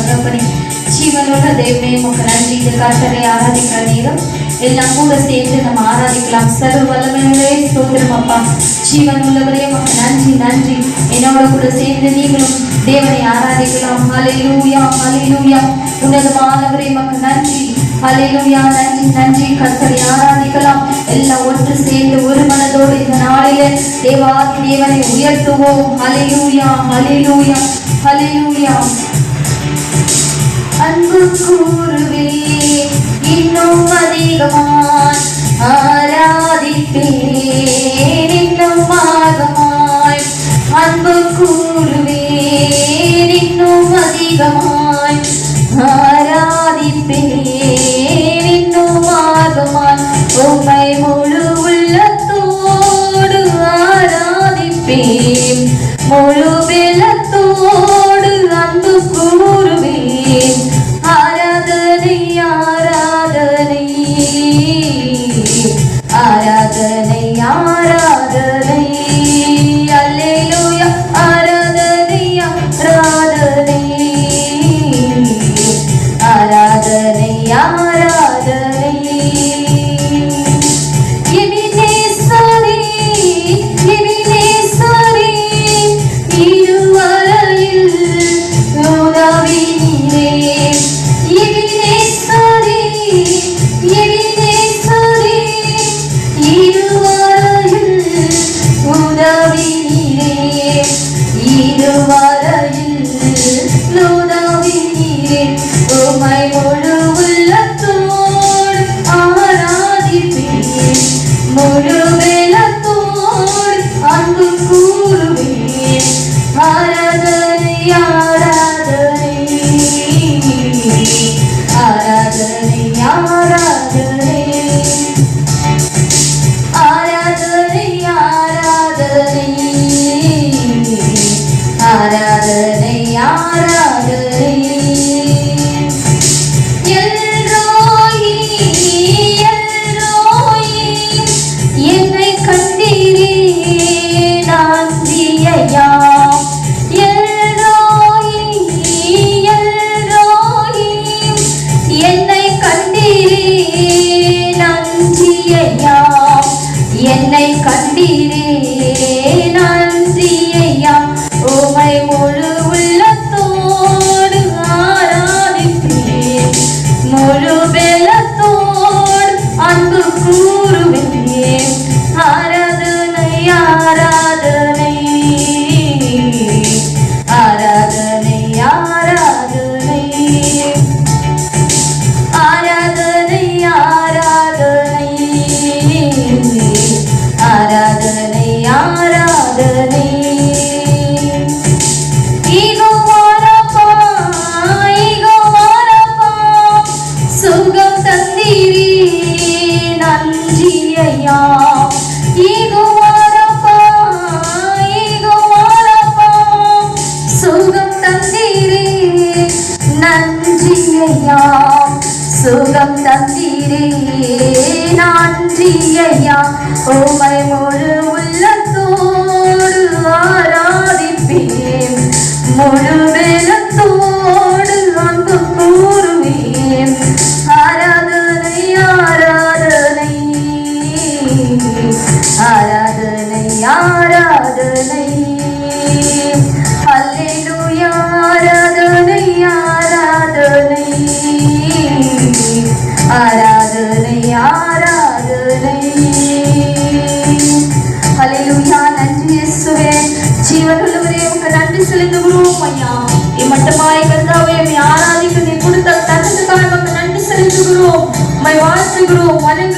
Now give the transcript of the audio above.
தகப்பனே. ஜீவனுள்ள தேவனே உமக்கு நன்றி. இந்த கர்த்தரை ஆராதிக்கிற நேரம் எல்லாம் கூட சேர்ந்து நம்ம ஆராதிக்கலாம். சர்வ வல்லமையுள்ளே ஸ்தோத்திரம் அப்பா. ஜீவன் உள்ளவரே உமக்கு நன்றி நன்றி. என்னோட கூட சேர்ந்து நீங்களும் தேவனை ஆராதிக்கலாம். ஹல்லேலூயா ஹல்லேலூயா. உன்னதமானவரே உமக்கு நன்றி. ஹல்லேலூயா. நன்றி நன்றி. கர்த்தரை ஆராதிக்கலாம். எல்லாம் ஒன்று சேர்ந்து ஒரு மனதோடு இந்த நாளிலே தேவாதி தேவனை உயர்த்துவோம். ஹல்லேலூயா ஹல்லேலூயா ஹல்லேலூயா. அன்பு கூறுவே இன்னும் அதிகமாய் ஆராதிப்பேன் இன்னும் ஆகமாய். அன்பு கூறுவேன் இன்னும் அதிகமாய் ஆராதிப்பேன் இன்னும் ஆகமாய். உம்மை முழு உள்ளத்தோடு ஆராதிப்பேன் முழு வெள்ளத்தோடு அன்பு கூறுவேன். ஆராதனை ஆராதனை ஆராதனை ஆராதனை அல்லேலூயா. ஆராதனை ஆராதனை ஆராதனை ஆராதனை. எபினேசரே எபினேசரே இதுவரையில் உதவினீரே. எபினேசரே எபினேசரே இதுவரையில் உதவினீரே. இதுவரையில் உதவினீரே. உம்மை முழு உள்ளத்தோடு ஆராதிப்பேன் முழு வெள்ளத்தோடு அன்பு கூறுவேன். ஆராதனை ஆராதனை ஆராதனை ஆராதனை ஆராதனை ஆராதனை ஆராதனை ஆராதனை. எல்ரோயி எல்ரோயி என்னை கண்டீரே நன்றி ஐயா. எல்ரோயி எல்ரோயி என்னை கண்டீரே நன்றி ஐயா. என்னை கண்டீரே நன்றி ஐயா. உம்மை முழு உள்ளத்தோடு ஆராதிப்பேன் முழு வெள்ளத்தோடு அன்பு கூறுவேன். ஆராதனை ஆராதனை ஆராதனை ஆராதனை ஆராதனை ஆராதனை ஆராதனை ஆராதனை. சுகம் தந்தீரே நன்றி ஐயா. சுகம் தந்தீரே நன்றி ஐயா. சுகம் தந்தீரே நன்றி ஐயா. உம்மை முழு உள்ளத்தோடு ஆராதிப்பேன் முழு வெள்ளத்தோடு அன்பு கூறுவேன். ஆராதனை ஆராதனை ஆராதனை ஆராதனை அல்லேலூயா. ஆராதனை ஆராதனை ஆராதனை ஆராதனை அல்லேலூயா. நன்றி இயேசுவே. ஜீவனுள்ளவரே உமக்கு நன்றி செலுத்துகிறோம் ஐயா. இம்மட்டமாய் கர்த்தாவே உம்மை ஆராதிக்க நீ கொடுத்த தருணத்துக்காக உமக்கு நன்றி செலுத்துகிறோம். உம்மை வாழ்த்துகிறோம் வணங்குகிறோம்.